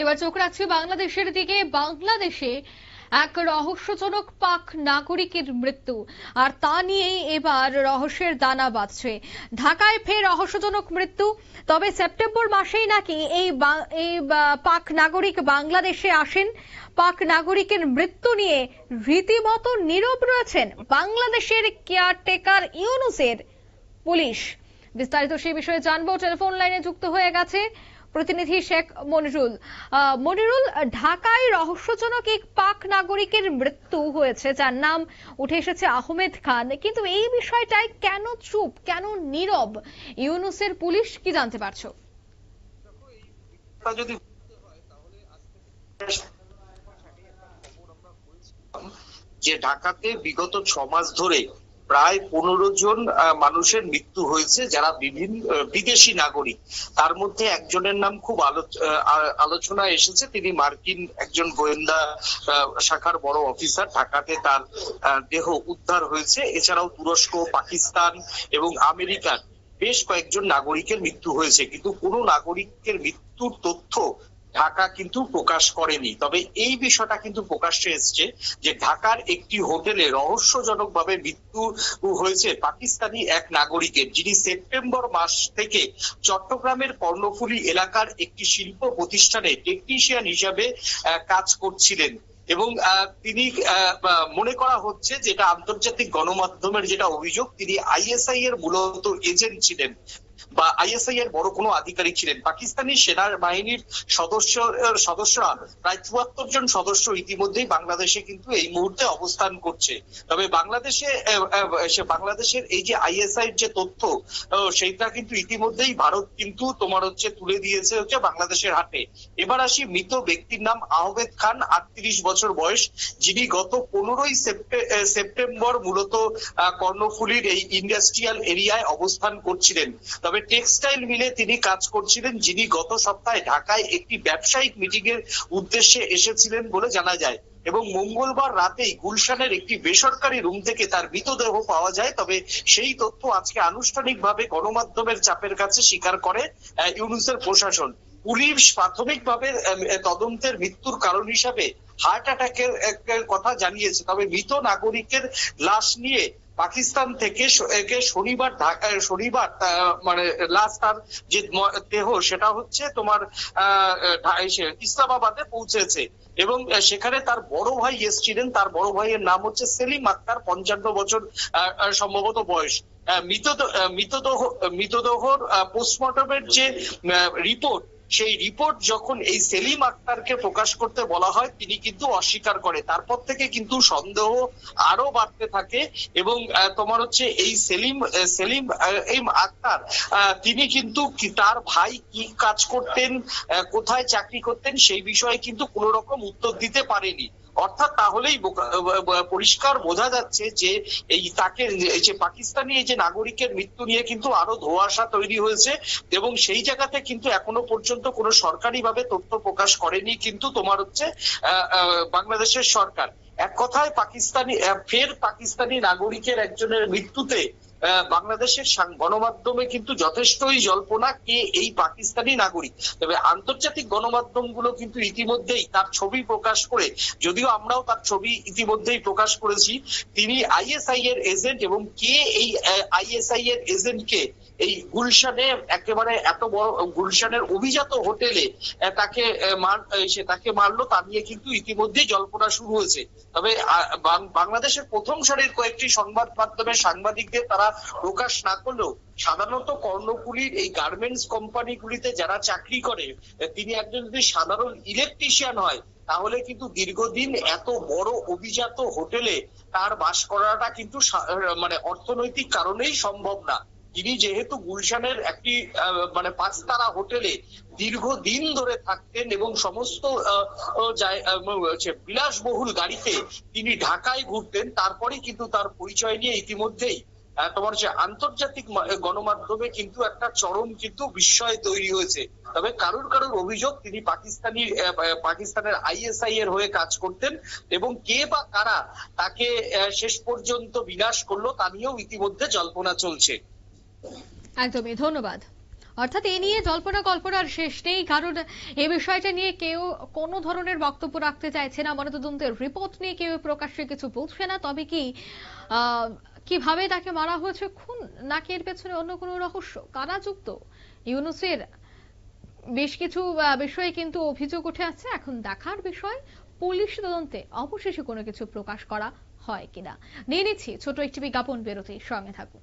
এবার চোখ রাখছি বাংলাদেশের দিকে। বাংলাদেশে এক রহস্যজনক পাক নাগরিকের মৃত্যু, আর তা নিয়েই এবার রহস্যের দানা বাঁধছে। ঢাকায় ফের রহস্যজনক মৃত্যু। তবে সেপ্টেম্বর মাসেই নাকি এই পাক নাগরিক বাংলাদেশে আসেন। পাক নাগরিকের মৃত্যু নিয়ে রীতিমতো নীরব রয়েছেন বাংলাদেশের কেয়ারটেকার ইউনূসের পুলিশ। বিস্তারিত সেই বিষয়ে জানবো। টেলিফোন লাইনে যুক্ত হয়ে গেছে প্রতিনিধি শেখ মনিরুল। মনিরুল, ঢাকায় রহস্যজনক এক পাক নাগরিকের মৃত্যু হয়েছে, যার নাম উঠে এসেছে আহমেদ খান, কিন্তু এই বিষয়টায় কেন চুপ, কেন নীরব ইউনূসের পুলিশ, কি জানতে পারছো? যে ঢাকাতে বিগত 6 মাস ধরে প্রায় 15 জন মানুষের মৃত্যু হয়েছে, যারা বিভিন্ন বিদেশি নাগরিক। তার মধ্যে একজনের নাম খুব আলোচনায় এসেছে। তিনি মার্কিন একজন গোয়েন্দা শাখার বড় অফিসার। ঢাকাতে তার দেহ উদ্ধার হয়েছে। এছাড়াও তুরস্ক, পাকিস্তান এবং আমেরিকার বেশ কয়েকজন নাগরিকের মৃত্যু হয়েছে, কিন্তু কোনো নাগরিকের মৃত্যুর তথ্য ঢাকা কিন্তু প্রকাশ করেনি। তবে এই বিষয়টা কিন্তু প্রকাশ্যে এসছে যে ঢাকার একটি হোটেলে রহস্যজনক ভাবে মৃত্যু হয়েছে পাকিস্তানি এক নাগরিকের, যিনি সেপ্টেম্বর মাস থেকে চট্টগ্রামের কর্ণফুলী এলাকার একটি শিল্প প্রতিষ্ঠানে টেকনিশিয়ান হিসাবে কাজ করছিলেন। এবং তিনি মনে করা হচ্ছে, যেটা আন্তর্জাতিক গণমাধ্যমের যেটা অভিযোগ, তিনি আইএসআই এর মূলত এজেন্ট ছিলেন বা আইএসআই এর বড় কোনো আধিকারিক ছিলেন। পাকিস্তানি সেনাবাহিনীর সদস্যরা প্রায় 74 জন সদস্য ইতিমধ্যেই বাংলাদেশে কিন্তু এই মুহূর্তে অবস্থান করছে। তবে বাংলাদেশের এই যে আইএসআই এর যে তথ্য, সেইটা কিন্তু ইতিমধ্যেই ভারত কিন্তু তুলে দিয়েছে বাংলাদেশের হাতে। এবার আসি মৃত ব্যক্তির নাম আহমেদ খান, 38 বছর বয়স, যিনি গত 15ই সেপ্টেম্বর মূলত কর্ণফুলীর এই ইন্ডাস্ট্রিয়াল এরিয়ায় অবস্থান করছিলেন। তবে টেক্সটাইল মিলে তিনি কাজ করছিলেন, যিনি গত সপ্তাহে ঢাকায় একটি ব্যবসায়িক মিটিং এর উদ্দেশ্যে এসেছিলেন বলে জানা যায়। এবং মঙ্গলবার রাতেই গুলশানের একটি বেসরকারি রুম থেকে তার মৃতদেহ পাওয়া যায়। তবে সেই তথ্য আজকে আনুষ্ঠানিকভাবে গণমাধ্যমের চাপের কাছে স্বীকার করে ইউনূসের প্রশাসন। পুলিশ প্রাথমিকভাবে তদন্তের মৃত্যুর কারণ হিসাবে হার্ট অ্যাটাকের কথা জানিয়েছে। তবে মৃত নাগরিকের লাশ নিয়ে পাকিস্তান থেকে শনিবার মানে লাশ, তার যে দেহ, সেটা হচ্ছে তোমার ইসলামাবাদে পৌঁছেছে। এবং সেখানে তার বড় ভাই এসেছিলেন। তার বড় ভাইয়ের নাম হচ্ছে সেলিম আক্তার, 55 বছর সম্ভবত বয়স। মৃতদেহর পোস্টমর্টমের যে রিপোর্ট, সেই রিপোর্ট যখন এই সেলিম আক্তারকে প্রকাশ করতে বলা হয়, তিনি কিন্তু অস্বীকার করে। তারপর থেকে কিন্তু সন্দেহ আরো বাড়তে থাকে। এবং তোমার হচ্ছে এই সেলিম আক্তার, তিনি কিন্তু তার ভাই কি কাজ করতেন, কোথায় চাকরি করতেন, সেই বিষয়ে কিন্তু কোনো রকম উত্তর দিতে পারেনি। অর্থাৎ তাহলেই পরিষ্কার বোঝা যাচ্ছে যে পাকিস্তানি এই যে নাগরিকের মৃত্যু নিয়ে কিন্তু আরো ধোঁয়াশা তৈরি হয়েছে। এবং সেই জায়গাতে কিন্তু এখনো পর্যন্ত কোনো সরকারিভাবে তথ্য প্রকাশ করেনি কিন্তু তোমার হচ্ছে বাংলাদেশের সরকার। এক কথায় পাকিস্তানি নাগরিকের একজনের মৃত্যুতে বাংলাদেশের গণমাধ্যমে কিন্তু যথেষ্টই জল্পনা কে এই পাকিস্তানি নাগরিক। তবে আন্তর্জাতিক গণমাধ্যমগুলো কিন্তু ইতিমধ্যেই তার ছবি প্রকাশ করে, যদিও আমরাও তার ছবি ইতিমধ্যেই প্রকাশ করেছি, তিনি আইএসআই এর এজেন্ট। এবং কে এই আইএসআই এর এজেন্টকে এই গুলশানে একেবারে এত বড় গুলশানের অভিজাত হোটেলে তাকে মারলো, তা নিয়ে কিন্তু ইতিমধ্যেই জল্পনা শুরু হয়েছে। তবে বাংলাদেশের প্রথম সারির কয়েকটি সংবাদ মাধ্যমের সাংবাদিকদের তারা প্রকাশ না করলেও, সাধারণত কর্ণফুলীর এই গার্মেন্টস কোম্পানিগুলিতে যারা চাকরি করে, তিনি একজন যদি সাধারণ ইলেকট্রিশিয়ান হয়, তাহলে কিন্তু দীর্ঘদিন এত বড় অভিজাত হোটেলে তার বাস করাটা কিন্তু মানে অর্থনৈতিক কারণেই সম্ভব না। তিনি যেহেতু গুলশানের একটি মানে 5 তারা হোটেলে দীর্ঘদিন ধরে থাকতেন এবং সমস্ত বিলাসবহুল গাড়িতে তিনি ঢাকায় ঘুরতেন, তারপরে কিন্তু তার পরিচয় নিয়ে ইতিমধ্যেই তোমার যে আন্তর্জাতিক গণমাধ্যমে কিন্তু একটা চরম কিন্তু বিস্ময় তৈরি হয়েছে। তবে কারুর অভিযোগ, তিনি পাকিস্তানের আইএসআই এর হয়ে কাজ করতেন এবং কে বা কারা তাকে শেষ পর্যন্ত বিনাশ করলো, তা নিয়েও ইতিমধ্যে জল্পনা চলছে। একদমই, ধন্যবাদ। অর্থাৎ এ নিয়ে জল্পনা কল্পনার শেষ নেই, কারণ এই বিষয়টা নিয়ে কেউ কোনো ধরনের বক্তব্য রাখতে চাইছে না। ময়নাতদন্তের রিপোর্ট নিয়ে কেউ প্রকাশ্যে কিছু বলছে না। তবে কি কিভাবে তাকে মারা হয়েছে, খুন নাকি এর পেছনে অন্য কোনো রহস্য, কারা যুক্ত, ইউনূসের বেশ কিছু বিষয়ে কিন্তু অভিযোগ উঠে আসছে। এখন দেখার বিষয় পুলিশ তদন্তে অবশেষে কোনো কিছু প্রকাশ করা হয় কিনা। নিয়ে নিচ্ছি ছোট একটি বিজ্ঞাপন বিরতি, সঙ্গে থাকুন।